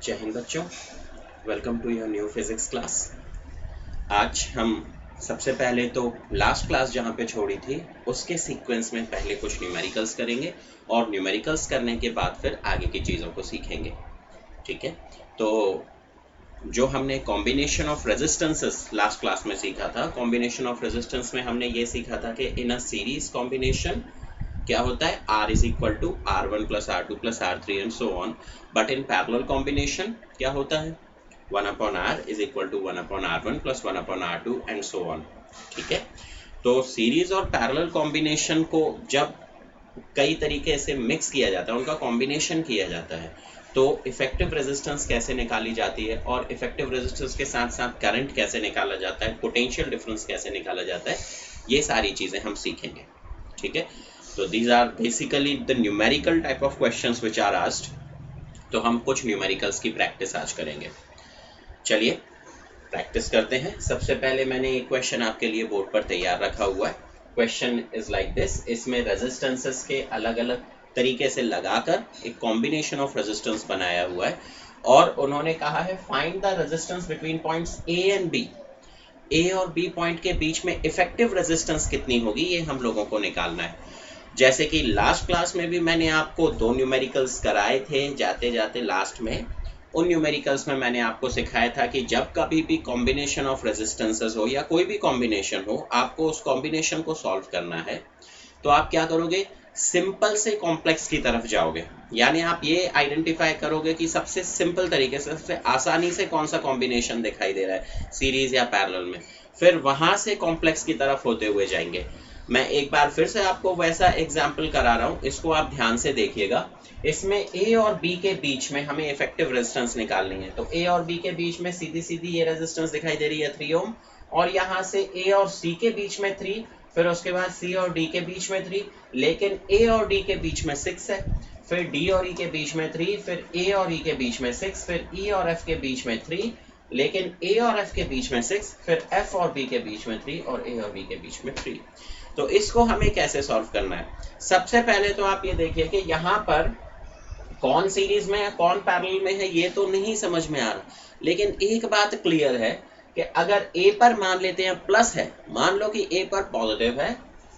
जय हिंद बच्चों, welcome to your new physics class. आज हम सबसे पहले तो लास्ट क्लास जहाँ पे छोड़ी थी उसके सीक्वेंस में पहले कुछ न्यूमेरिकल्स करेंगे और न्यूमेरिकल्स करने के बाद फिर आगे की चीज़ों को सीखेंगे। ठीक है, तो जो हमने combination of resistances last class में सीखा था, कॉम्बिनेशन ऑफ रेजिस्टेंस में हमने ये सीखा था कि इन अ सीरीज कॉम्बिनेशन क्या होता है, R is equal to R1 plus R2 plus R3 and so on. But in parallel combination क्या होता है, 1 upon R is equal to 1 upon R1 plus 1 upon R2 and so on. ठीक है, तो series और पैरेलल कॉम्बिनेशन को जब कई तरीके से मिक्स किया जाता है, उनका कॉम्बिनेशन किया जाता है, तो इफेक्टिव रेजिस्टेंस कैसे निकाली जाती है और इफेक्टिव रेजिस्टेंस के साथ साथ करंट कैसे निकाला जाता है, पोटेंशियल डिफरेंस कैसे निकाला जाता है, ये सारी चीज़ें हम सीखेंगे। ठीक है, तो these are basically the numerical type of questions which are asked। तो हम कुछ न्यूमेरिकल्स की प्रैक्टिस आज करेंगे। चलिए प्रैक्टिस करते हैं। सबसे पहले मैंने एक क्वेश्चन आपके लिए बोर्ड पर तैयार रखा हुआ है। Question is like this. इसमें रेजिस्टेंसेस के अलग अलग तरीके से लगाकर एक कॉम्बिनेशन ऑफ रेजिस्टेंस बनाया हुआ है और उन्होंने कहा है find the resistance between points A and B. A और बी पॉइंट के बीच में इफेक्टिव रेजिस्टेंस कितनी होगी, ये हम लोगों को निकालना है। जैसे कि लास्ट क्लास में भी मैंने आपको दो न्यूमेरिकल्स कराए थे जाते जाते लास्ट में। उन न्यूमेरिकल्स में मैंने आपको सिखाया था कि जब कभी भी कॉम्बिनेशन ऑफ रेजिस्टेंसेस हो या कोई भी कॉम्बिनेशन हो, आपको उस कॉम्बिनेशन को सॉल्व करना है तो आप क्या करोगे, सिंपल से कॉम्प्लेक्स की तरफ जाओगे। यानी आप ये आइडेंटिफाई करोगे कि सबसे सिंपल तरीके से, सबसे आसानी से कौन सा कॉम्बिनेशन दिखाई दे रहा है सीरीज या पैरेलल में, फिर वहां से कॉम्प्लेक्स की तरफ होते हुए जाएंगे। मैं एक बार फिर से आपको वैसा एग्जाम्पल करा रहा हूँ, इसको आप ध्यान से देखिएगा। इसमें ए और बी के बीच में हमें इफेक्टिव रेजिस्टेंस निकालनी है। तो ए और बी के बीच में सीधी सीधी ये रेजिस्टेंस दिखाई दे रही है 3 ओम, और यहाँ से ए और सी के बीच में 3, फिर उसके बाद सी और डी के बीच में 3, लेकिन ए और डी के बीच में 6 है, फिर डी और ई के बीच में 3, फिर ए और ई के बीच में 6, फिर ई और एफ के बीच में 3, लेकिन ए और एफ के बीच में 6, फिर एफ और बी के बीच में 3 और ए और बी के बीच में 3। तो इसको हमें कैसे सॉल्व करना है, सबसे पहले तो आप ये देखिए कि यहाँ पर कौन सीरीज में है कौन पैरेलल में है ये तो नहीं समझ में आ रहा, लेकिन एक बात क्लियर है कि अगर ए पर मान लेते हैं प्लस है, मान लो कि ए पर पॉजिटिव है,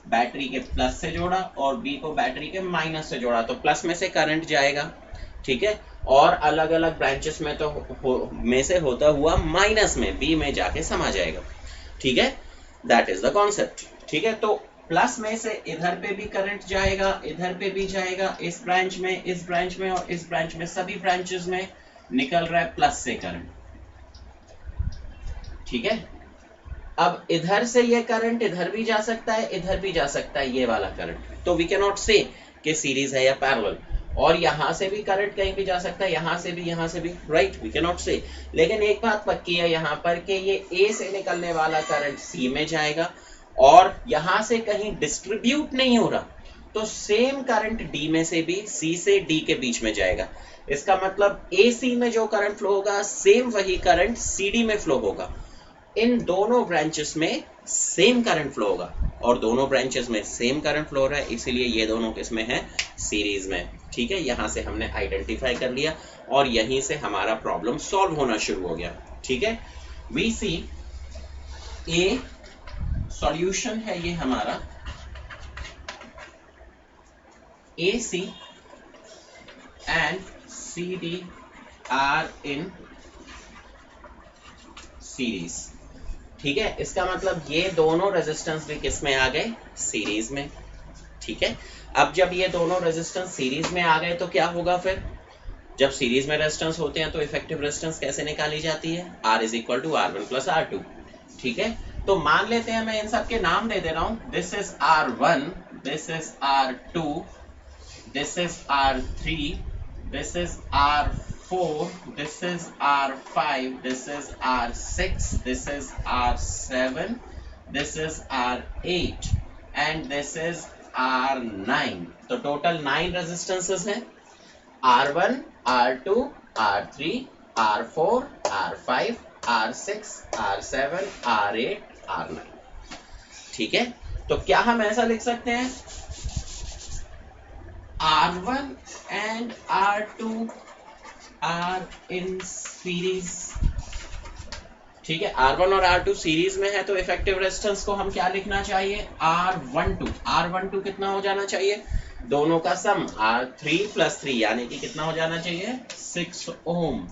बैटरी के प्लस से जोड़ा और बी को बैटरी के माइनस से जोड़ा, तो प्लस में से करंट जाएगा। ठीक है, और अलग अलग ब्रांचेस में तो में से होता हुआ माइनस में बी में जाके समा जाएगा। ठीक है, दैट इज द कॉन्सेप्ट। ठीक है, तो प्लस में से इधर पे भी करंट जाएगा, इधर पे भी जाएगा, इस ब्रांच में, इस ब्रांच में और इस ब्रांच में, सभी ब्रांचेस में निकल रहा है प्लस से करंट। ठीक है, अब इधर से ये करंट इधर भी जा सकता है, इधर भी जा सकता है, ये वाला करंट। तो वी कैन नॉट से कि सीरीज है या पैरेलल। और यहां से भी करंट कहीं भी जा सकता है, यहां से भी, यहां से भी, राइट, वी कैन नॉट से। लेकिन एक बात पक्की है यहाँ पर कि ये ए से निकलने वाला करंट सी में जाएगा और यहां से कहीं डिस्ट्रीब्यूट नहीं हो रहा, तो सेम करंट डी में से भी सी से डी के बीच में जाएगा। इसका मतलब ए सी में जो करंट फ्लो होगा सेम वही करंट सी डी में फ्लो होगा। इन दोनों ब्रांचेस में सेम करंट फ्लो होगा और दोनों ब्रांचेस में सेम करंट फ्लो हो रहा है, इसीलिए ये दोनों किसमें है, सीरीज में। ठीक है, यहां से हमने आइडेंटिफाई कर लिया और यहीं से हमारा प्रॉब्लम सॉल्व होना शुरू हो गया। ठीक है, वी सी ए सॉल्यूशन है ये हमारा, A C and C D are in series. ठीक है, इसका मतलब ये दोनों रेजिस्टेंस भी किस में आ गए, सीरीज में। ठीक है, अब जब ये दोनों रेजिस्टेंस सीरीज में आ गए तो क्या होगा, फिर जब सीरीज में रेजिस्टेंस होते हैं तो इफेक्टिव रेजिस्टेंस कैसे निकाली जाती है, R is equal to R1 plus R2। ठीक है, तो मान लेते हैं, मैं इन सब के नाम दे दे रहा हूं, this is R1, this is R2, this is R3, this is R4, this is R5, this is R6, this is R7, this is R8 and this is R9। तो टोटल 9 रेजिस्टेंसेस हैं, R1, R2, R3, R4, R5, R6, R7, R8, R9। ठीक है, तो क्या हम ऐसा लिख सकते हैं, R1 and R2 are in series. ठीक है, R1 और R2 सीरीज में है तो इफेक्टिव रेजिस्टेंस को हम क्या लिखना चाहिए, R12। R12 कितना हो जाना चाहिए, दोनों का सम R3 + 3 यानी कि कितना हो जाना चाहिए, 6 ओम।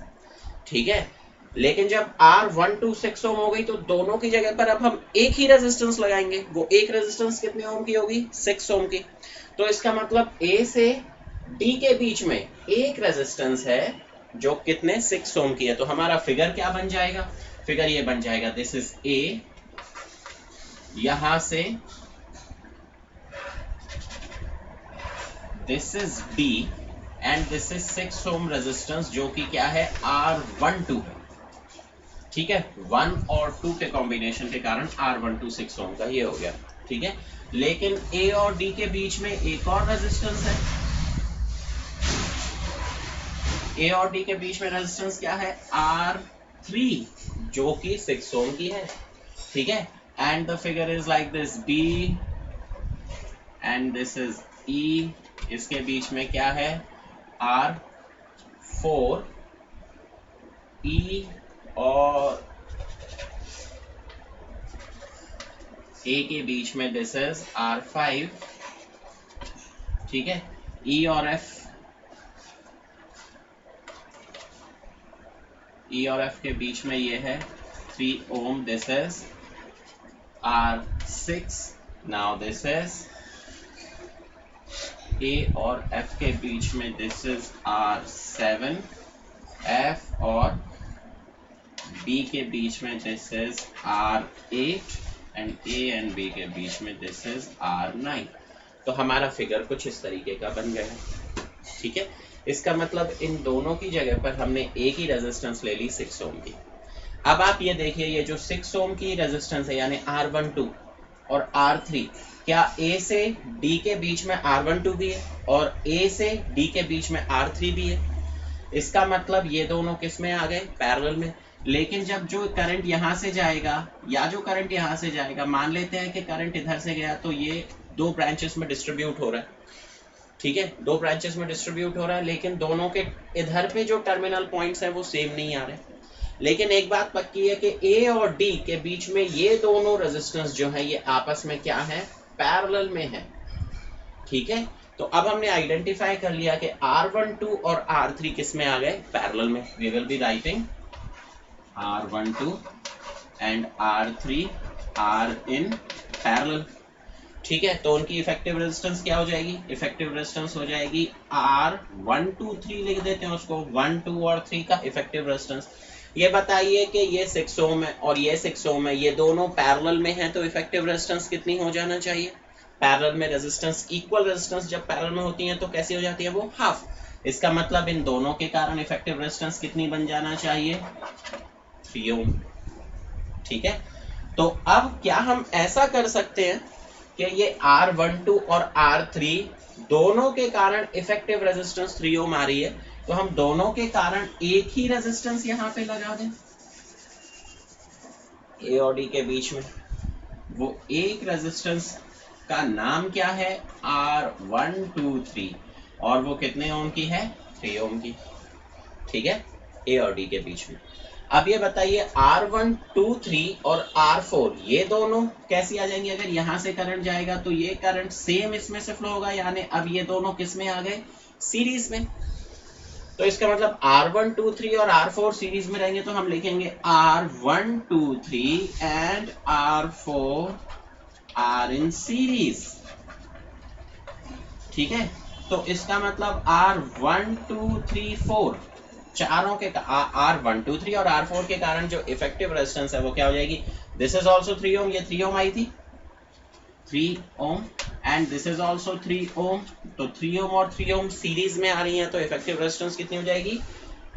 ठीक है, लेकिन जब R12 6 ओम हो गई तो दोनों की जगह पर अब हम एक ही रेजिस्टेंस लगाएंगे। वो एक रेजिस्टेंस कितने ओम की होगी, 6 ओम की। तो इसका मतलब A से D के बीच में एक रेजिस्टेंस है जो कितने, 6 ओम की है। तो हमारा फिगर क्या बन जाएगा, फिगर ये बन जाएगा, दिस इज A, यहां से this is B and this is 6 ohm resistance जो कि क्या है, R12 है। ठीक है, 1 और 2 के कॉम्बिनेशन के कारण R12 6 ओम का ये हो गया। ठीक है, लेकिन A और D के बीच में एक और रेजिस्टेंस है। A और D के बीच में रेजिस्टेंस क्या है, R3 जो कि 6 ओम की है। ठीक है, and the figure is like this, B and this is E, इसके बीच में क्या है, R4, E और A के बीच में दिस इज R5। ठीक है, E और F के बीच में ये है 3 ohm, this is R6। Now this is A और F के बीच में दिस इज R7, F और B के बीच में this is R8 and A and B के बीच में दिस इज R9। तो हमारा फिगर कुछ इस तरीके का बन गया है। ठीक है, इसका मतलब इन दोनों की जगह पर हमने एक ही रेजिस्टेंस ले ली 6 ओम की। अब आप ये देखिए, ये जो 6 ओम की रेजिस्टेंस है यानी R12 और R3, क्या A से D के बीच में R12 भी है और A से D के बीच में R3 भी है। इसका मतलब ये दोनों किस में आ गए, पैरेलल में। लेकिन जब जो करंट यहाँ से जाएगा या जो करंट यहाँ से जाएगा, मान लेते हैं कि करंट इधर से गया तो ये 2 ब्रांचेस में डिस्ट्रीब्यूट हो रहा है। ठीक है, 2 ब्रांचेस में डिस्ट्रीब्यूट हो रहा है, लेकिन दोनों के इधर पे जो टर्मिनल पॉइंट्स हैं वो सेम नहीं आ रहे। लेकिन एक बात पक्की है कि A और D के बीच में ये दोनों रेजिस्टेंस जो है ये आपस में क्या है, पैरेलल में है। ठीक है, तो अब हमने आइडेंटिफाई कर लिया कि R12 और R3 किस में आ गए, पैरेलल में। We will be writing R12 and R3 are in parallel. ठीक है, तो उनकी इफेक्टिव रेजिस्टेंस क्या हो जाएगी, इफेक्टिव रेजिस्टेंस हो जाएगी R123, लिख देते हैं उसको, 1 2 और 3 का इफेक्टिव रेजिस्टेंस। ये बताइए कि ये 6 ओम है और ये 6 ओम है, ये दोनों पैरेलल में हैं तो इफेक्टिव रेजिस्टेंस कितनी हो जाना चाहिए, पैरेलल में रेजिस्टेंस, इक्वल रेजिस्टेंस जब पैरेलल में होती है तो कैसी हो जाती है, वो हाफ। इसका मतलब इन दोनों के कारण इफेक्टिव रेजिस्टेंस कितनी बन जाना चाहिए, 3 ओम। ठीक है, तो अब क्या हम ऐसा कर सकते हैं कि ये R12 और R3 दोनों के कारण इफेक्टिव रेजिस्टेंस 3 ओम आ रही है, तो हम दोनों के कारण एक ही रेजिस्टेंस यहां पे लगा दें A और D के बीच में। वो एक रेजिस्टेंस का नाम क्या है, R123, और वो कितने ओम की है, 3 ओम की। ठीक है, A और D के बीच में। अब ये बताइए R123 और R4 ये दोनों कैसी आ जाएंगे, अगर यहां से करंट जाएगा तो ये करंट सेम इसमें से फ्लो होगा, यानी अब ये दोनों किस में आ गए, सीरीज में। तो इसका मतलब R123 और R4 सीरीज में रहेंगे तो हम लिखेंगे R123 and R4 are in series. ठीक है, तो इसका मतलब R1234 चारों के R123 और R4 के कारण जो इफेक्टिव रेजिस्टेंस है वो क्या हो जाएगी, दिस इज आल्सो 3 ओम, ये 3 ओम आई थी, 3 ohm, and this is also 3 ओम। तो 3 ओम और 3 ओम सीरीज में आ रही हैं तो इफेक्टिव रेजिस्टेंस कितनी हो जाएगी,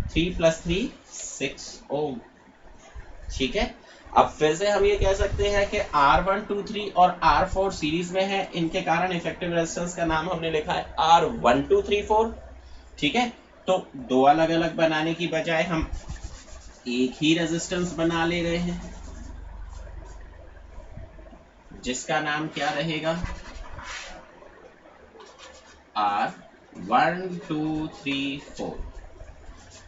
3 + 3 6 ओम। ठीक है, अब फिर से हम ये कह सकते हैं कि R123 और R4 सीरीज में है, इनके कारण इफेक्टिव रेजिस्टेंस का नाम हमने लिखा है R1234। ठीक है, तो दो अलग अलग बनाने की बजाय हम एक ही रेजिस्टेंस बना ले रहे हैं जिसका नाम क्या रहेगा, R1234।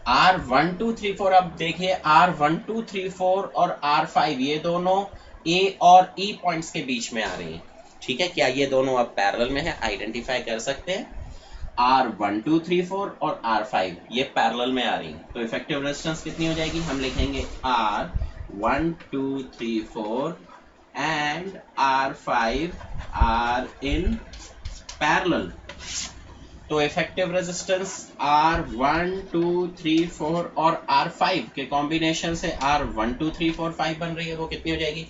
R1234, अब देखिए R1234 और R5 ये दोनों A और E पॉइंट्स के बीच में आ रही हैं, ठीक है। क्या ये दोनों अब पैरेलल में है, आइडेंटिफाई कर सकते हैं। R1234 और R5 ये पैरेलल में आ रही हैं, तो इफेक्टिव रेजिस्टेंस कितनी हो जाएगी, हम लिखेंगे R1234 and R5 are in parallel. तो इफेक्टिव रेजिस्टेंस R1234 और R5 के कॉम्बिनेशन से R12345 बन रही है, वो कितनी हो जाएगी,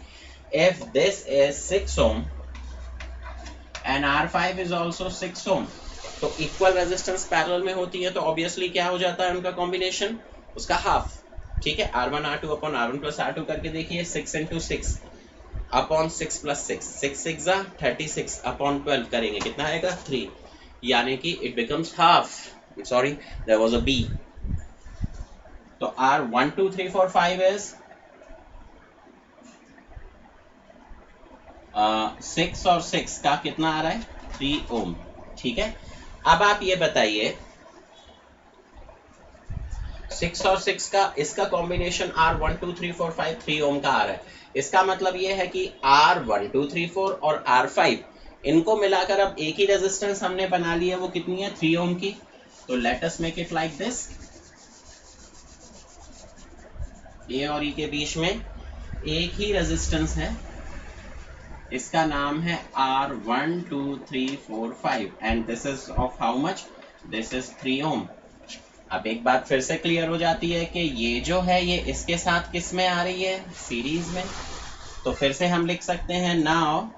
if this is 6 ohm and R5 is also 6 ohm, तो इक्वल रेजिस्टेंस पैरेलल में होती है, तो ऑब्वियसली क्या हो जाता है उनका कॉम्बिनेशन, उसका हाफ, ठीक है। R1 R2 upon R1 plus R2 करके देखिए, 6 इंटू 6 अपॉन 6 प्लस 6, 6 6 36 अपॉन 12 करेंगे, कितना आएगा 3, यानी कि it becomes half, sorry there was a B. तो R12345 इज 6 और 6 का कितना आ रहा है, 3 ओम, ठीक है। अब आप ये बताइए 6 और 6 का इसका कॉम्बिनेशन R12345 3 ओम का आ रहा है, इसका मतलब ये है कि R1234 और R5 इनको मिलाकर अब एक ही रेजिस्टेंस हमने बना ली है, वो कितनी है 3 ओम की। तो let us make it like this, A और ई के बीच में एक ही रेजिस्टेंस है, इसका नाम है R12345 and this is of how much, this is 3 ओम। अब एक बात फिर से क्लियर हो जाती है कि ये जो है ये इसके साथ किस में आ रही है, सीरीज में। तो फिर से हम लिख सकते हैं, नाउ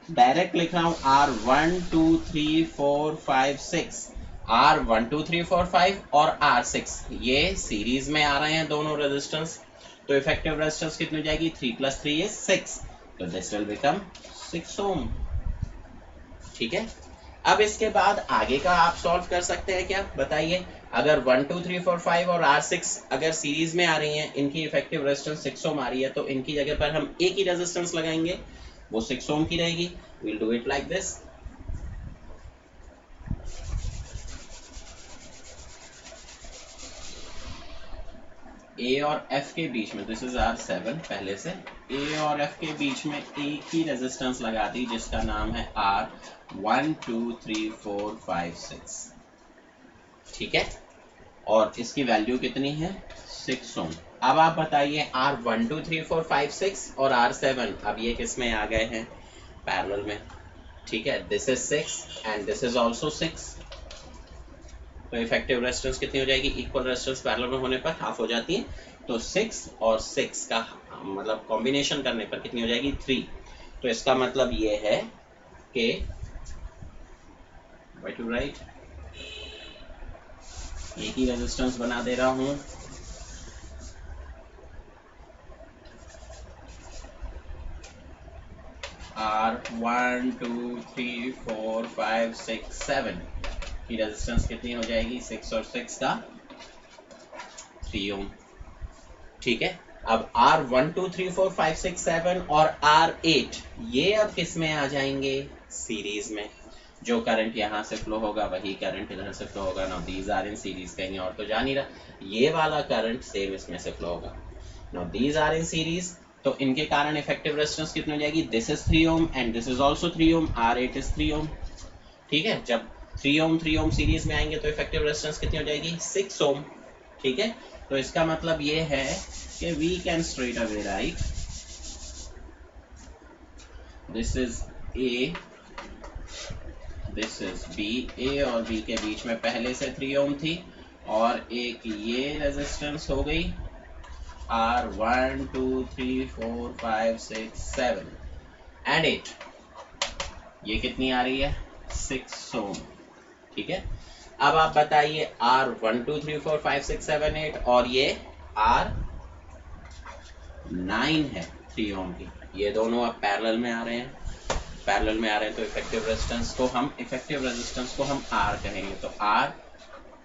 डायरेक्ट लिख रहा हूं R12345 R12345 और R6 ये सीरीज में आ रहे हैं दोनों रेजिस्टेंस, तो इफेक्टिव रेजिस्टेंस कितनी हो जाएगी, 3 + 3 is 6, तो दिस विल बिकम 6 ओम, ठीक है। अब इसके बाद आगे का आप सॉल्व कर सकते हैं क्या, बताइए। अगर 1 2 3 4 5 और R6 अगर सीरीज में आ रही हैं, इनकी इफेक्टिव रेजिस्टेंस 6 ओम आ रही है, तो इनकी जगह पर हम एक ही रेजिस्टेंस लगाएंगे, वो 6 ओम की रहेगी। We'll do it like this, A और F के बीच में, दिस इज R7 पहले से, A और F के बीच में एक ही रेजिस्टेंस लगा दी जिसका नाम है R12345 ठीक है, और इसकी वैल्यू कितनी है 6 ओम। अब आप बताइए R12345 और R7 अब ये किस में आ गए हैं, पैरेलल में, ठीक है। This is 6 and this is also 6, तो इफेक्टिव रेजिस्टेंस कितनी हो जाएगी, इक्वल रेजिस्टेंस पैरेलल में होने पर हाफ हो जाती है, तो 6 और 6 का मतलब कॉम्बिनेशन करने पर कितनी हो जाएगी 3। तो इसका मतलब ये है कि व्हाट टू राइट, एक ही रेजिस्टेंस बना दे रहा हूं, R1 2 3 4 5 6 7 की रेजिस्टेंस कितनी हो जाएगी, 6 और 6 का 3 ओम, ठीक है। अब R1 2 3 4 5 6 7 और R8 ये अब किस में आ जाएंगे, सीरीज में। जो करंट यहाँ से फ्लो होगा वही करंट इधर से फ्लो होगा। Now these are in series, कहीं और तो जा नहीं रहा, ये वाला करंट सेम इसमें से फ्लो होगा। Now these are in series, तो इनके कारण इफेक्टिव रेजिस्टेंस कितनी हो जाएगी, this is 3 ohm and this is also 3 ohm, R8 is 3 ohm, ठीक है। जब 3 ओम सीरीज में आएंगे तो इफेक्टिव रेजिस्टेंस कितनी हो जाएगी 6 ओम, ठीक है। तो इसका मतलब ये है कि we can straight away write this is A, this is B, A और B के बीच में पहले से 3 ओम थी और एक ये रेजिस्टेंस हो गई R1 2 3 4 5 6 7 एंड 8, ये कितनी आ रही है 6 ओम, ठीक है। अब आप बताइए R1 2 3 4 5 6 7 8 और ये R9 है 3 ओम की, ये दोनों अब पैरेलल में आ रहे हैं, पैरेलल में आ रहे हैं, तो इफेक्टिव रेजिस्टेंस को हम R कहेंगे। तो R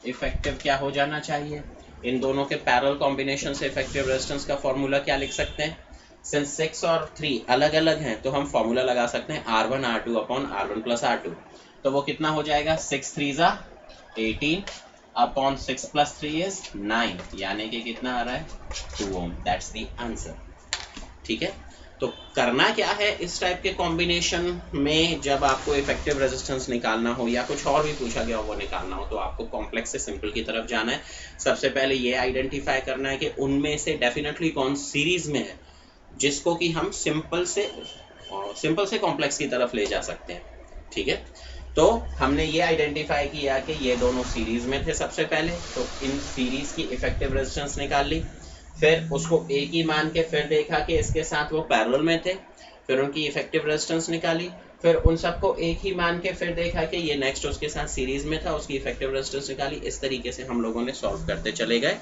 इफेक्टिव क्या हो जाना चाहिए, इन दोनों के पैरेलल कॉम्बिनेशन से इफेक्टिव रेजिस्टेंस का फॉर्मूला क्या लिख सकते हैं, सिंस 6 और 3 अलग अलग हैं तो हम फॉर्मूला लगा सकते हैं R1 R2 upon R1 plus R2, तो वो कितना हो जाएगा 6 3 ज़ा 18 अपॉन 6 + 3 इज 9, यानी कि कितना आ रहा है 2 ओम। That's the answer. ठीक है, तो करना क्या है इस टाइप के कॉम्बिनेशन में, जब आपको इफेक्टिव रेजिस्टेंस निकालना हो या कुछ और भी पूछा गया हो वो निकालना हो, तो आपको कॉम्प्लेक्स से सिंपल की तरफ जाना है। सबसे पहले ये आइडेंटिफाई करना है कि उनमें से डेफिनेटली कौन सीरीज में है जिसको कि हम सिंपल से कॉम्प्लेक्स की तरफ ले जा सकते हैं। ठीक है, तो हमने ये आइडेंटिफाई किया कि ये दोनों सीरीज में थे सबसे पहले, तो इन सीरीज की इफेक्टिव रेजिस्टेंस निकाल ली, फिर उसको एक ही मान के फिर देखा कि इसके साथ वो पैरेलल में थे, फिर उनकी इफेक्टिव रेजिस्टेंस निकाली, फिर उन सबको एक ही मान के फिर देखा कि ये नेक्स्ट उसके साथ सीरीज में था, उसकी इफेक्टिव रेजिस्टेंस निकाली। इस तरीके से हम लोगों ने सॉल्व करते चले गए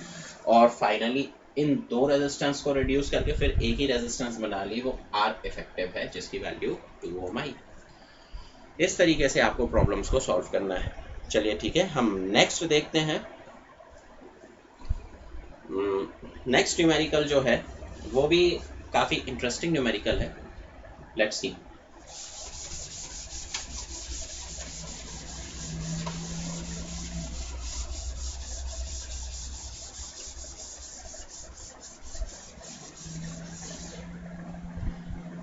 और फाइनली इन दो रेजिस्टेंस को रिड्यूस करके फिर एक ही रेजिस्टेंस बना ली, वो आर इफेक्टिव है जिसकी वैल्यू 2 ओम आई। इस तरीके से आपको प्रॉब्लम्स को सॉल्व करना है। चलिए ठीक है, हम नेक्स्ट देखते हैं। नेक्स्ट न्यूमेरिकल जो है वो भी काफ़ी इंटरेस्टिंग न्यूमेरिकल है। Let's see.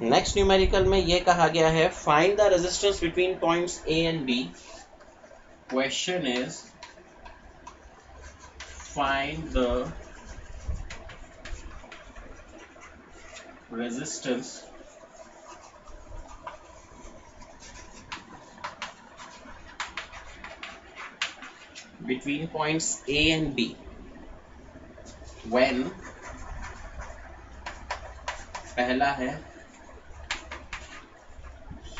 नेक्स्ट न्यूमेरिकल में ये कहा गया है, find the resistance between points A and B. Question is find the resistance between points A and B when पहला है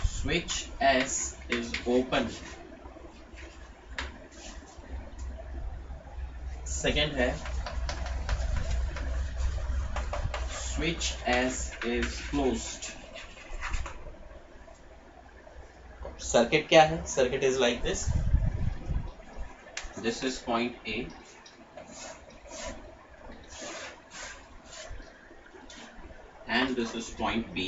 switch S is open, second है switch S is closed. Circuit क्या है? Circuit is like this. This is point A. And this is point B.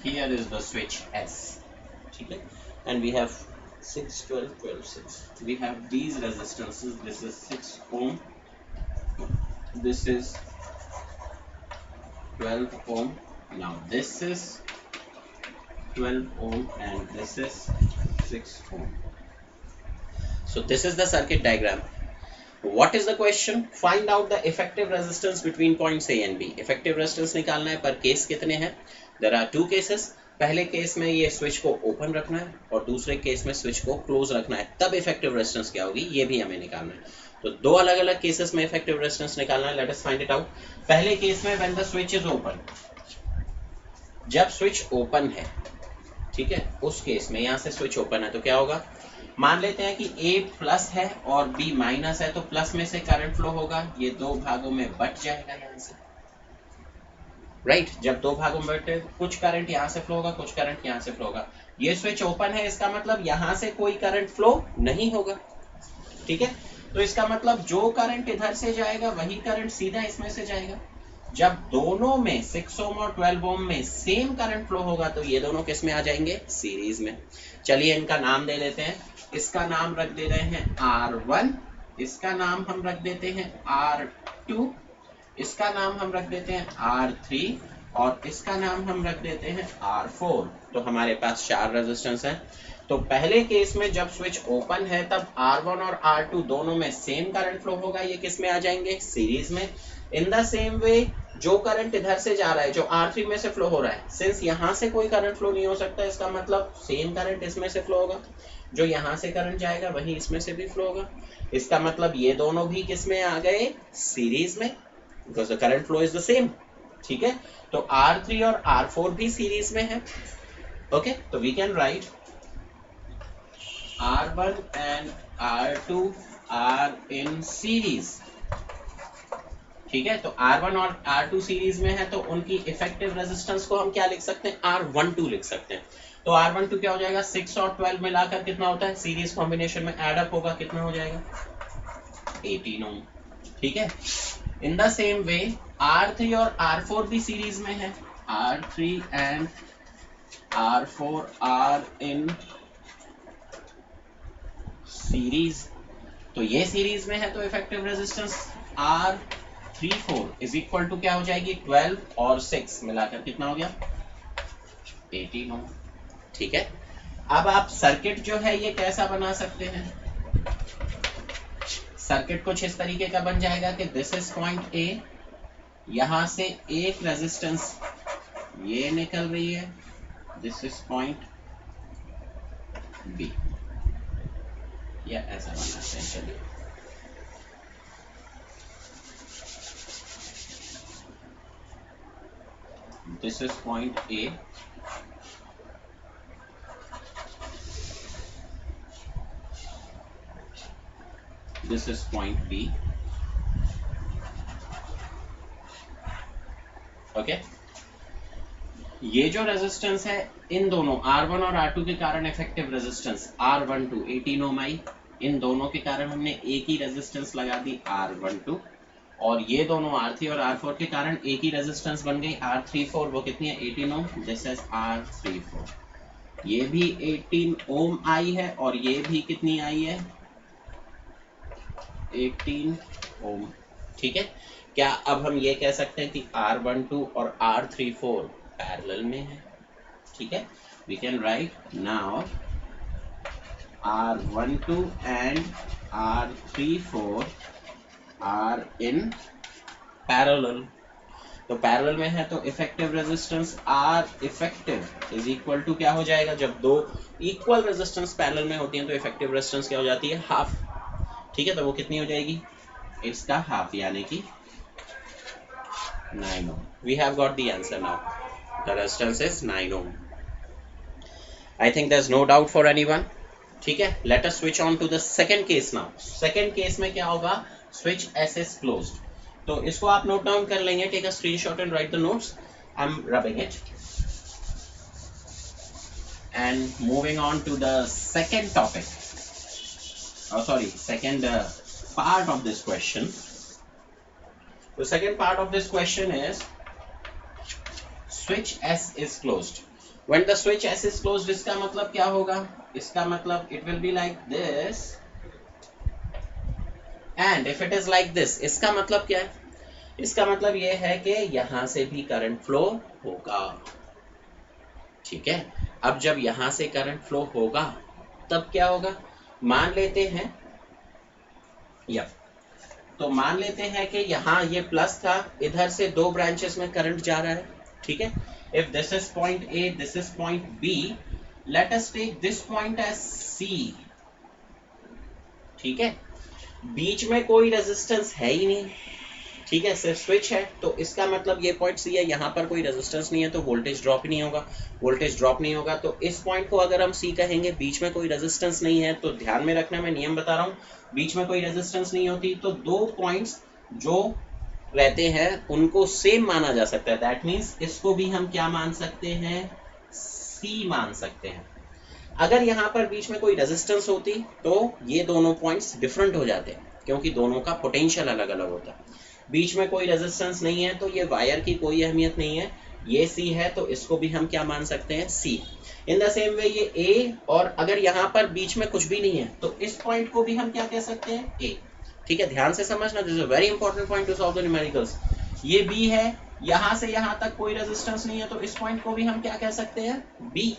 Here is the switch S. Okay? And we have 6, 12, 12, 6. We have these resistances. This is 6 ohm. This is 12 ohm. Now this is 12 ohm and this is 6 ohm. So this is the circuit diagram. What is the question? Find out the effective resistance between points A and B. Effective resistance निकालना है, पर case कितने हैं? There are two cases. पहले case में ये switch को open रखना है और दूसरे केस में स्विच को क्लोज रखना है, तब इफेक्टिव रेजिस्टेंस क्या होगी ये भी हमें निकालना है। तो दो अलग अलग केसेस में इफेक्टिव रेजिस्टेंस निकालना है। Let us find it out. पहले केस में when the switch is open, जब स्विच ओपन है, ठीक है, उस केस में यहाँ से स्विच ओपन है तो क्या होगा, मान लेते हैं कि A प्लस है और B माइनस है, तो प्लस में से करंट फ्लो होगा, ये दो भागों में बट जाएगा यहाँ से, राइट। जब दो भागों में बैठे, कुछ करंट यहाँ से फ्लो होगा, कुछ करंट यहाँ से फ्लो होगा। ये स्विच ओपन है, इसका मतलब यहाँ से कोई करंट फ्लो नहीं होगा, ठीक है। तो इसका मतलब जो करंट इधर से जाएगा वही करंट सीधा इसमें से जाएगा। जब दोनों में 6 ओम और 12 ओम में सेम करंट फ्लो होगा तो ये दोनों किस में आ जाएंगे, सीरीज में। चलिए इनका नाम दे देते हैं। इसका नाम रख दे रहे हैं R1, इसका नाम हम रख देते हैं R2, इसका नाम हम रख देते हैं R3 और इसका नाम हम रख देते हैं R4। तो हमारे पास 4 रेजिस्टेंस हैं। तो पहले केस में जब स्विच ओपन है तब R1 और R2 दोनों में सेम करंट फ्लो होगा, ये किस में आ जाएंगे, सीरीज में। इन द सेम वे जो करंट इधर से जा रहा है, जो R3 में से फ्लो हो रहा है, सिंस यहाँ से कोई करंट फ्लो नहीं हो सकता, इसका मतलब सेम करंट इसमें से फ्लो होगा। जो यहाँ से करंट जाएगा वही इसमें से भी फ्लो होगा। इसका मतलब ये दोनों भी किस में आ गए, सीरीज में, because the current flow is the same, ठीक है। तो R3 और R4 भी सीरीज में है, ओके। तो we can write R1 and R2 are in series, ठीक है। तो R1 और R2 सीरीज में है तो उनकी इफेक्टिव रेजिस्टेंस को हम क्या लिख सकते हैं, R12 लिख सकते हैं। तो R12 क्या हो जाएगा, 6 और 12 मिलाकर कितना होता है, सीरीज कॉम्बिनेशन में एड अप होगा, कितना हो जाएगा, 18 ओम, ठीक है। In the same way R3 और R4 भी सीरीज में है, R3 and R4 are in series, तो ये सीरीज में है तो effective resistance R34 is equal to क्या हो जाएगी 12 और 6 मिलाकर कितना हो गया 18 ओम। ठीक है, अब आप सर्किट जो है ये कैसा बना सकते हैं, सर्किट कुछ इस तरीके का बन जाएगा कि दिस इज पॉइंट ए, यहां से एक रेजिस्टेंस ये निकल रही है, दिस इज पॉइंट बी, या ऐसा बनाते हैं, चलिए this is point A, this is point B. Okay, ये जो रेजिस्टेंस है इन दोनों R1 और R2 के कारण इफेक्टिव रेजिस्टेंस R12 18 ओम आई, इन दोनों के कारण हमने एक ही रेजिस्टेंस लगा दी R12, और ये दोनों R3 और R4 के कारण एक ही रेजिस्टेंस बन गई R34, वो कितनी है 18 ओम, दिस इज R34, ये भी 18 ओम आई है और ये भी कितनी आई है 18 ओम। ठीक है, क्या अब हम ये कह सकते हैं कि R12 और R34 पैरेलल में है। ठीक है, we can write now R12 and R34 are in parallel, तो पैरेलल में है तो effective resistance R effective is equal to क्या हो जाएगा, जब दो इक्वल रेजिस्टेंस पैरेलल में होती हैं तो इफेक्टिव रेजिस्टेंस क्या हो जाती है हाफ। ठीक है, तो वो कितनी हो जाएगी इसका हाफ, यानी कि 9 ohm. We have got the answer now, the resistance is 9 ohm. I think there is no doubt for anyone. ठीक है, let us switch on to the second case now. Second case में क्या होगा, switch S is closed, तो इसको आप note down कर लेंगे, take a screenshot and write the notes, I am rubbing it and moving on to the second topic, second part of this question. The second part of this question is switch S is closed. When the switch S is closed, इसका मतलब क्या होगा, इसका मतलब it will be like this, and if it is like this, इसका मतलब क्या है, इसका मतलब ये है कि यहां से भी करंट फ्लो होगा। ठीक है, अब जब यहां से करंट फ्लो होगा तब क्या होगा, मान लेते हैं तो मान लेते हैं कि यहाँ ये प्लस था, इधर से दो ब्रांचेस में करंट जा रहा है। ठीक है, if this is point A, this is point B, let us take this point as C. ठीक है, बीच में कोई रेजिस्टेंस है ही नहीं, ठीक है, सिर्फ स्विच है, तो इसका मतलब ये पॉइंट सी है, यहाँ पर कोई रेजिस्टेंस नहीं है तो वोल्टेज ड्रॉप ही नहीं होगा, वोल्टेज ड्रॉप नहीं होगा, तो इस पॉइंट को अगर हम सी कहेंगे, बीच में कोई रेजिस्टेंस नहीं है, तो ध्यान में रखना, मैं नियम बता रहा हूँ, बीच में कोई रेजिस्टेंस नहीं होती तो दो पॉइंट्स जो रहते हैं उनको सेम माना जा सकता है, दैट मीन्स इसको भी हम क्या मान सकते हैं, सी मान सकते हैं। अगर यहाँ पर बीच में कोई रेजिस्टेंस होती तो ये दोनों पॉइंट्स डिफरेंट हो जाते हैं, क्योंकि दोनों का पोटेंशियल अलग अलग होता है। बीच में कोई रेजिस्टेंस नहीं है तो ये वायर की कोई अहमियत नहीं है, ये सी है तो इसको भी हम क्या मान सकते हैं, सी। इन द सेम वे ये ए, और अगर यहाँ पर बीच में कुछ भी नहीं है तो इस पॉइंट को भी हम क्या कह सकते हैं, ए। ठीक है, ध्यान से समझना, this is a very important point two solve the numericals. ये बी है, यहाँ से यहाँ तक कोई रेजिस्टेंस नहीं है तो इस पॉइंट को भी हम क्या कह सकते हैं, बी।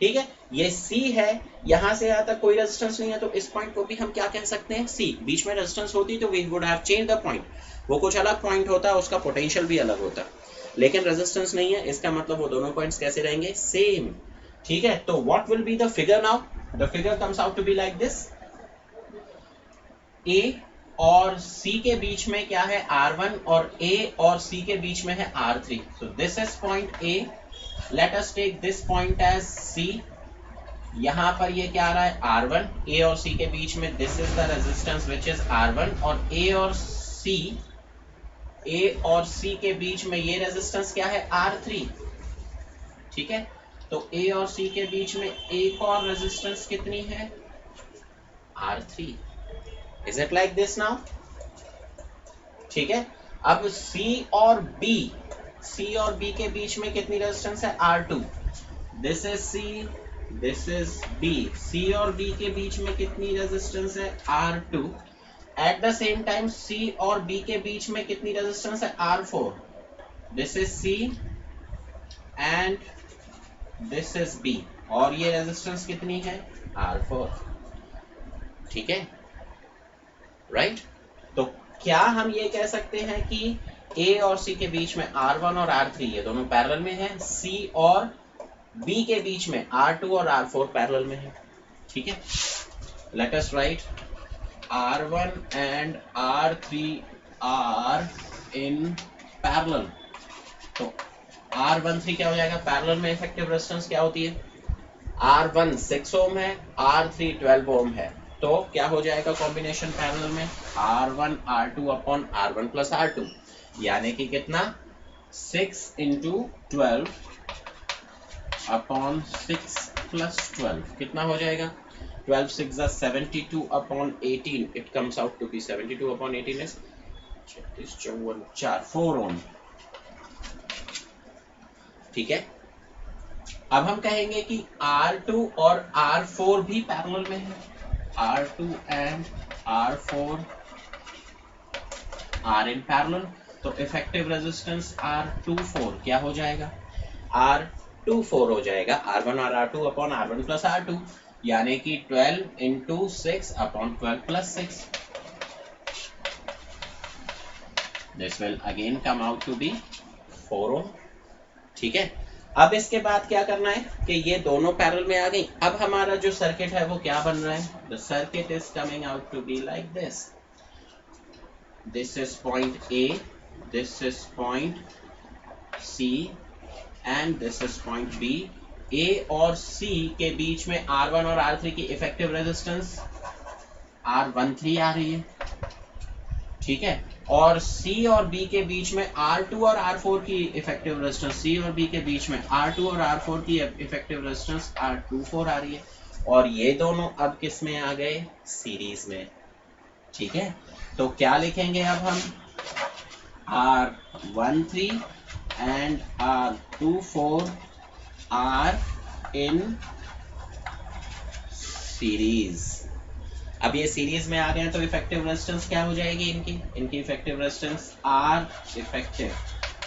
ठीक है, ये सी है, यहाँ से यहाँ तक कोई रेजिस्टेंस नहीं है तो इस पॉइंट को भी हम क्या कह सकते हैं, सी। बीच में रेजिस्टेंस होती तो we would have change the point, वो कुछ अलग पॉइंट होता, उसका पोटेंशियल भी अलग होता, लेकिन रेजिस्टेंस नहीं है, इसका मतलब वो दोनों पॉइंट्स कैसे रहेंगे, सेम। ठीक है, तो what will be the figure now, the figure comes out to be like this, A और सी के बीच में क्या है, R1, और ए और सी के बीच में है R3, so this is point A, let us take this point as C। यहाँ पर ये क्या आ रहा है, R1, A और C के बीच में this is the resistance which is R1, और A और C के बीच में ये रेजिस्टेंस क्या है, R3। ठीक है, तो A और C के बीच में एक और रेजिस्टेंस कितनी है, R3। Is it like this now? ठीक है, अब C और B के बीच में कितनी रेजिस्टेंस है, R2। This is C, this is B। C और B के बीच में कितनी रेजिस्टेंस है? R2। At the same time C और B के बीच में कितनी रेजिस्टेंस है? R4। This is C and this is B, और ये रेजिस्टेंस कितनी है? R4। ठीक है, राइट। तो क्या हम ये कह सकते हैं कि A और C के बीच में R1 और R3 ये दोनों पैरेलल में है, C और B के बीच में R2 और R4 पैरेलल में है। ठीक है, let us write R1 and R3 are in parallel. तो R13 क्या हो जाएगा? पैरेलल में इफेक्टिव रेजिस्टेंस क्या होती है? R1 6 ओम है, R3 12 ओम है, तो क्या हो जाएगा कॉम्बिनेशन पैरेलल में? R1 R2 upon R1 plus R2, यानी कि कितना? 6 इंटू 12 अपॉन 6 प्लस 12 कितना हो जाएगा? 12 6 72 upon 18, it comes out to be 72 upon 18 is 36 54 4 4 ohm. ठीक है, अब हम कहेंगे कि R2 और R4 भी पैरेलल में है। R2 and R4 are in parallel, तो इफेक्टिव रेजिस्टेंस R24 क्या हो जाएगा? R24 हो जाएगा R1 और R2 upon R1 plus R2, यानी कि 12 into 6 upon 12 plus 6। This will again come out to be 4 ohm. ठीक है, अब इसके बाद क्या करना है कि ये दोनों पैरेलल में आ गई। अब हमारा जो सर्किट है वो क्या बन रहा है? The circuit is coming out to be like this. This is point A, this is point C and this is point B। A और C के बीच में R1 और R3 की इफेक्टिव रेजिस्टेंस R13 आ रही है। ठीक है, और C और B के बीच में R2 और R4 की इफेक्टिव रेजिस्टेंस, C और B के बीच में R2 और R4 की इफेक्टिव रेजिस्टेंस R24 आ रही है, और ये दोनों अब किस में आ गए? सीरीज में। ठीक है, तो क्या लिखेंगे अब हम? R13 and R24 are in series. अब ये सीरीज में आ गए तो इफेक्टिव रेजिस्टेंस क्या हो जाएगी इनकी इफेक्टिव रेजिस्टेंस आर इफेक्टिव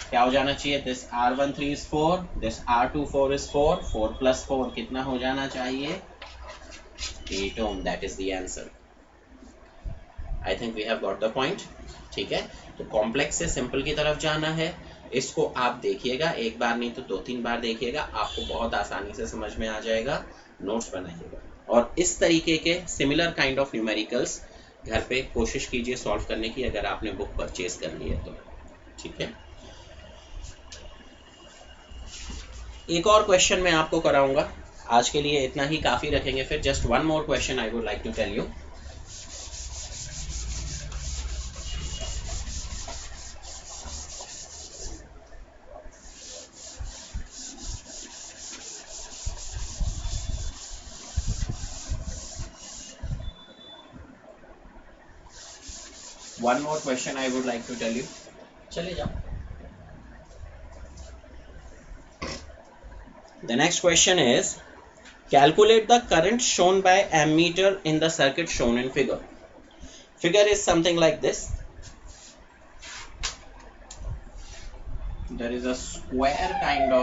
क्या हो जाना चाहिए? This R13 is 4, this R24 is 4, 4 plus 4 कितना हो जाना चाहिए? 8 ohm. That is the answer. I think we have got the point. ठीक है, तो कॉम्प्लेक्स से सिंपल की तरफ जाना है। इसको आप देखिएगा, एक बार नहीं तो 2-3 बार देखिएगा, आपको बहुत आसानी से समझ में आ जाएगा। नोट्स बनाइएगा और इस तरीके के सिमिलर काइंड ऑफ न्यूमेरिकल्स घर पे कोशिश कीजिए सॉल्व करने की, अगर आपने बुक परचेज कर ली है तो। ठीक है, एक और क्वेश्चन मैं आपको कराऊंगा। आज के लिए इतना ही काफी रखेंगे, फिर just one more question I would like to tell you. One more question I would like to tell you. चले जाओ। The next question is, calculate the current shown by ammeter in the circuit shown in figure. Figure is something like this. There is a square kind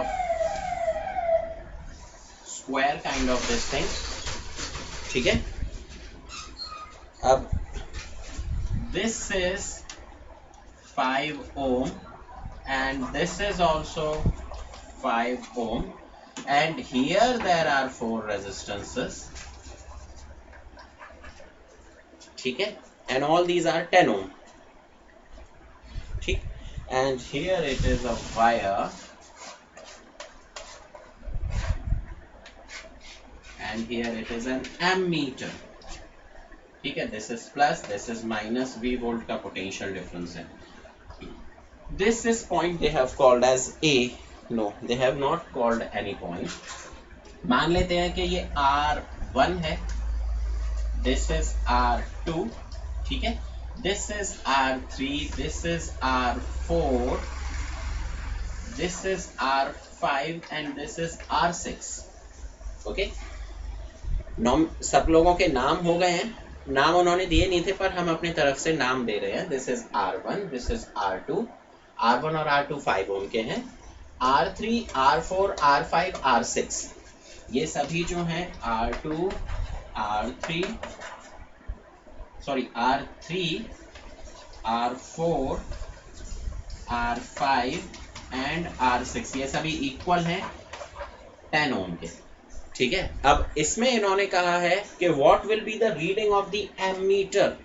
of this thing. ठीक है, अब this is 5 ohm and this is also 5 ohm, and here there are 4 resistances. ठीक है, and all these are 10 ohm. ठीक, and here it is a wire and here it is an ammeter. ठीक है, this is plus, this is minus, V volt का potential difference है। This is point they have called as A. No, they have not called any point. मान लेते हैं कि ये R1 है, this is R2, ठीक है, this is R3, this is R4, this is R5 and this is R6. Okay, सब लोगों के नाम हो गए हैं, नाम उन्होंने दिए नहीं थे पर हम अपनी तरफ से नाम दे रहे हैं. This is R1, this is R2. R1 और R2 5 ओम के हैं. R3, R4, R5, R6 ये सभी जो हैं R2, R3, R4, R5 and R6 ये सभी इक्वल हैं 10 ओम के. ठीक है, अब इसमें इन्होंने कहा है कि what will be the reading of the ammeter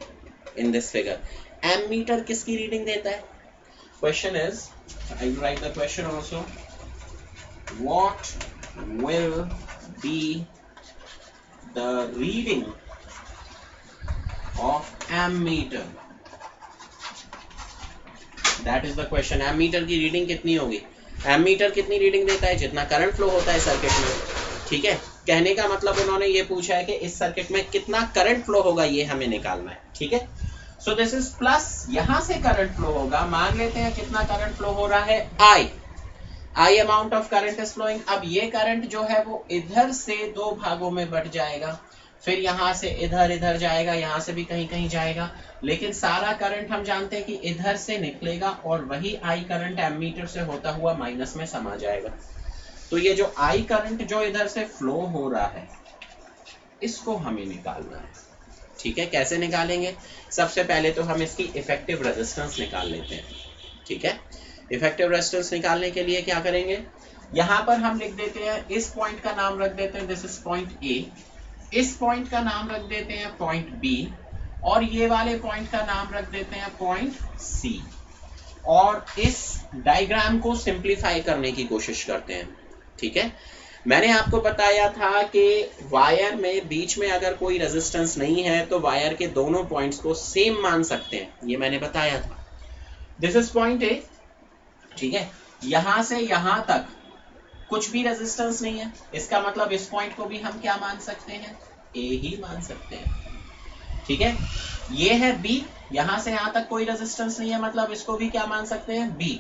in this figure. Ammeter किसकी रीडिंग देता है? Question is, I will write the question also, what will be the reading of ammeter. That is the question. Ammeter की reading कितनी होगी? Ammeter कितनी reading देता है? जितना करंट फ्लो होता है सर्किट में. ठीक है, कहने का मतलब उन्होंने ये पूछा है कि इस सर्किट में कितना करंट फ्लो होगा, ये हमें निकालना है. ठीक है, सो दिस इज प्लस, यहां से करंट फ्लो होगा. मान लेते हैं कितना करंट फ्लो हो रहा है, I amount of current is flowing. अब ये करंट जो है वो इधर से दो भागों में बट जाएगा, फिर यहां से इधर इधर जाएगा, यहां से भी कहीं कहीं जाएगा, लेकिन सारा करंट हम जानते हैं कि इधर से निकलेगा और वही I करंट एमीटर से होता हुआ माइनस में समा जाएगा. तो ये जो I करंट जो इधर से फ्लो हो रहा है इसको हमें निकालना है. ठीक है, कैसे निकालेंगे? सबसे पहले तो हम इसकी इफेक्टिव रेजिस्टेंस निकाल लेते हैं. ठीक है, इफेक्टिव रेजिस्टेंस निकालने के लिए क्या करेंगे, यहां पर हम लिख देते हैं, इस पॉइंट का नाम रख देते हैं दिस इज पॉइंट A, इस पॉइंट का नाम रख देते हैं पॉइंट B, और ये वाले पॉइंट का नाम रख देते हैं पॉइंट C. और इस डायग्राम को सिंप्लीफाई करने की कोशिश करते हैं. ठीक है, मैंने आपको बताया था कि वायर में बीच में अगर कोई रेजिस्टेंस नहीं है तो वायर के दोनों पॉइंट्स को सेम मान सकते हैं, ये मैंने बताया था. This is point A. ठीक है, यहां से यहां तक कुछ भी रेजिस्टेंस नहीं है, इसका मतलब इस पॉइंट को भी हम क्या मान सकते हैं, A ही मान सकते हैं. ठीक है, ये है B, यहां से यहां तक कोई रेजिस्टेंस नहीं है, मतलब इसको भी क्या मान सकते हैं, B.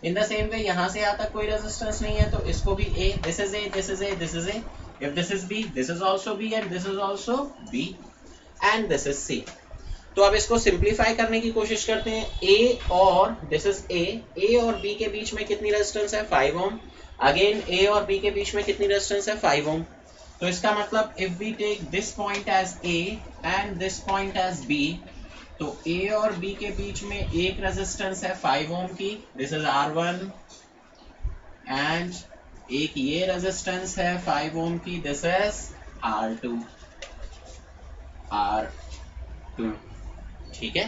In the same way यहां से यहां तक कोई रेजिस्टेंस नहीं है तो इसको भी A. This is A, this is A, this is A. If this is B, this is also B and this is also B and this is C. तो अब इसको सिंप्लीफाई करने की कोशिश करते हैं. A और दिस इज A और B के बीच में कितनी रेजिस्टेंस है, 5 ओम. अगेन A और B के बीच में कितनी रेजिस्टेंस है, 5 ओम. तो इसका मतलब if we take this point as A and this point as B, तो A और B के बीच में एक रेजिस्टेंस है 5 ओम की, दिस इज R1, एंड एक ये रेजिस्टेंस है 5 ओम की, दिस इज R2. ठीक है,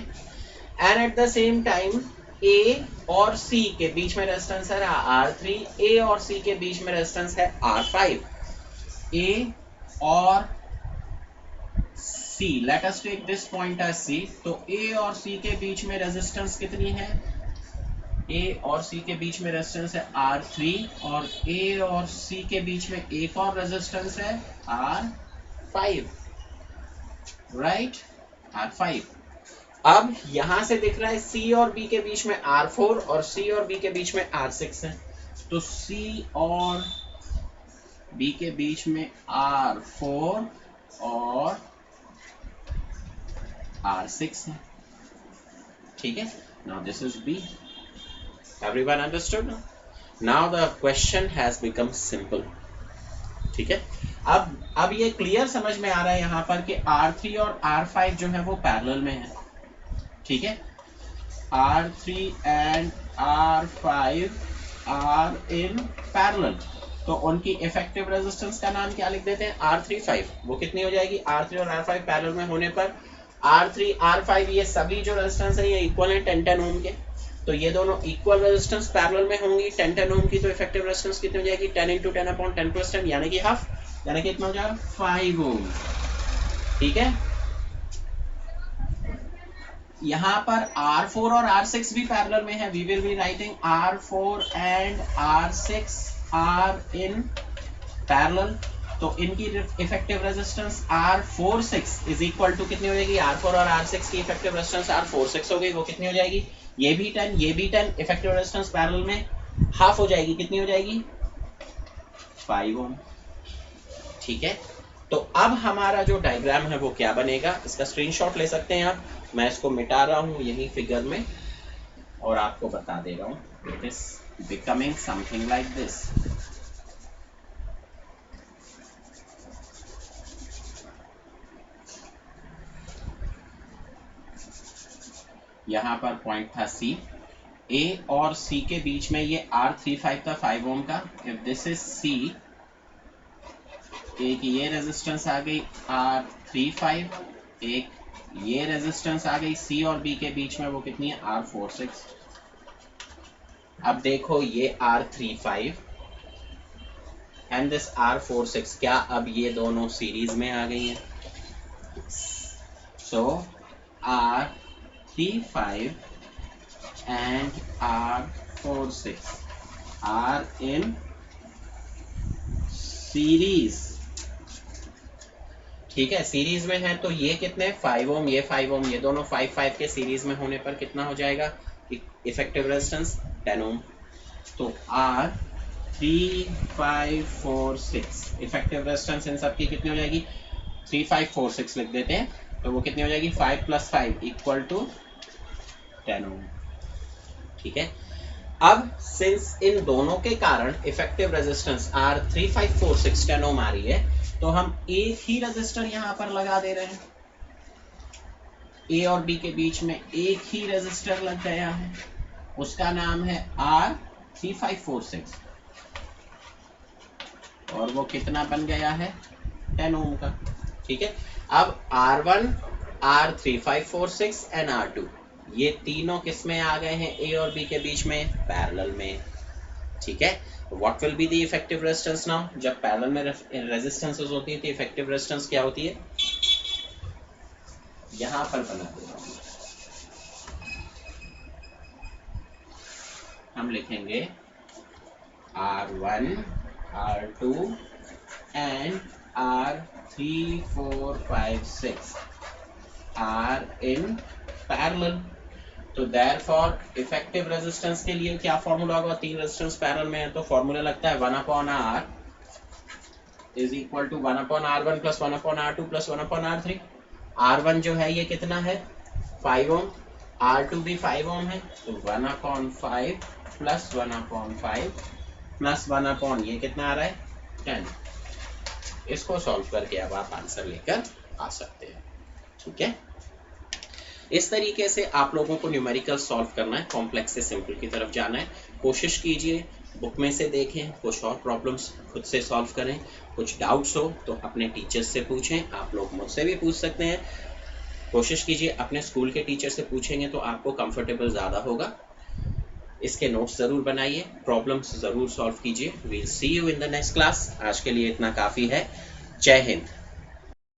and at the same time A और C के बीच में रेजिस्टेंस है R3, A और C के बीच में रेजिस्टेंस है R5. A और C, let us take this point as C. तो A और C के बीच में रेजिस्टेंस कितनी है, A और C के बीच में रेजिस्टेंस है R3, और A और C के बीच में एक और रेजिस्टेंस है R5, राइट, R5. अब यहां से दिख रहा है C और B के बीच में R4 और C और B के बीच में R6 है, तो C और B के बीच में R4 और R6 है. ठीक है, now this is B. Everyone understood? Now the question has become simple. ठीक है, अब ये क्लियर समझ में आ रहा है यहाँ पर कि R3 और R5 जो है वो पैरेलल में है. ठीक है, R3 and R5 are in parallel. तो उनकी इफेक्टिव रेजिस्टेंस का नाम क्या लिख देते हैं, R35. वो कितनी हो जाएगी, R3 और R5 पैरेलल में होने पर R3 R5 ये सभी जो रेजिस्टेंस है ये इक्वल है 10 ओम के, तो ये दोनों इक्वल रेजिस्टेंस पैरेलल में होंगी 10 ओम की. तो इफेक्टिव रेजिस्टेंस कितनी हो जाएगी, 10 × 10/10 + 10 यानी कि हाफ, यानी कि कितना हो जाएगा 5 ओम. ठीक है, यहाँ पर R4 और R6 भी पैरेलल में है. We will be writing R4 and R6 are in parallel. तो इनकी effective resistance R46 is equal to कितनी हो जाएगी, R4 और R6 की इफेक्टिव रेजिस्टेंस R46 हो गई, वो कितनी हो जाएगी, ये भी 10 ये भी 10. इफेक्टिव रेजिस्टेंस पैरेलल में हाफ हो जाएगी, कितनी हो जाएगी 5 ओम। ठीक है, तो अब हमारा जो डायग्राम है वो क्या बनेगा, इसका स्क्रीनशॉट ले सकते हैं आप। मैं इसको मिटा रहा हूँ यही फिगर में और आपको बता दे रहा हूँ। It is becoming something like this. यहाँ पर पॉइंट था C, A और C के बीच में ये R35 था 5 ओम का। इफ दिस इज C, एक ये रेजिस्टेंस आ गई R35, एक ये रेजिस्टेंस आ गई C और B के बीच में, वो कितनी है R46। अब देखो ये R35 एंड दिस R46, क्या अब ये दोनों सीरीज में आ गई हैं? सो R35 and R46 are in series। ठीक है, सीरीज में है तो ये कितने 5 ओम, ये 5 ओम, ये दोनों 5 के सीरीज में होने पर कितना हो जाएगा इफेक्टिव रेजिस्टेंस 10 ओम। तो R3546 इफेक्टिव रेजिस्टेंस इन सब की कितनी हो जाएगी 3546 लिख देते हैं, तो वो कितनी हो जाएगी 5 + 5 = 10 ओम। ठीक है, अब सिंस इन दोनों के कारण इफेक्टिव रेजिस्टेंस R3546 10 ओम आ रही है, तो हम एक ही रेजिस्टर यहां पर लगा दे रहे हैं। A और B के बीच में एक ही रेजिस्टर लग गया है, उसका नाम है R3546 और वो कितना बन गया है 10 ओम का। ठीक है, अब R1, R3546 एंड R2 ये तीनों किस में आ गए हैं A और B के बीच में पैरेलल में। ठीक है, what will be the effective resistance now? जब पैरेलल में रेजिस्टेंसेस होती है तो इफेक्टिव रेजिस्टेंस क्या होती है, यहां पर बना देगा, हम लिखेंगे R1, R2 and R3456 are in parallel। तो therefore इफेक्टिव रेजिस्टेंस के लिए क्या फॉर्मूला होगा, तीन रेजिस्टेंस पैरेलल में है तो फॉर्मूला लगता है 1/R is equal to 1/R1 plus 1/R2 plus 1/R3। R1 जो है ये कितना है 5 ओम, R2 भी 5 ओम है, तो 1/5 plus 1/5 plus 1/ ये कितना आ रहा है 10। इसको सॉल्व करके अब आप आंसर लेकर आ सकते हैं। ठीक है, इस तरीके से आप लोगों को न्यूमेरिकल सॉल्व करना है, कॉम्प्लेक्स से सिंपल की तरफ जाना है। कोशिश कीजिए बुक में से देखें, कुछ और प्रॉब्लम्स खुद से सॉल्व करें, कुछ डाउट्स हो तो अपने टीचर्स से पूछें, आप लोग मुझसे भी पूछ सकते हैं। कोशिश कीजिए अपने स्कूल के टीचर से पूछेंगे तो आपको कंफर्टेबल ज़्यादा होगा। इसके नोट्स ज़रूर बनाइए, प्रॉब्लम्स ज़रूर सॉल्व कीजिए। We'll see you in the next class. आज के लिए इतना काफ़ी है। जय हिंद।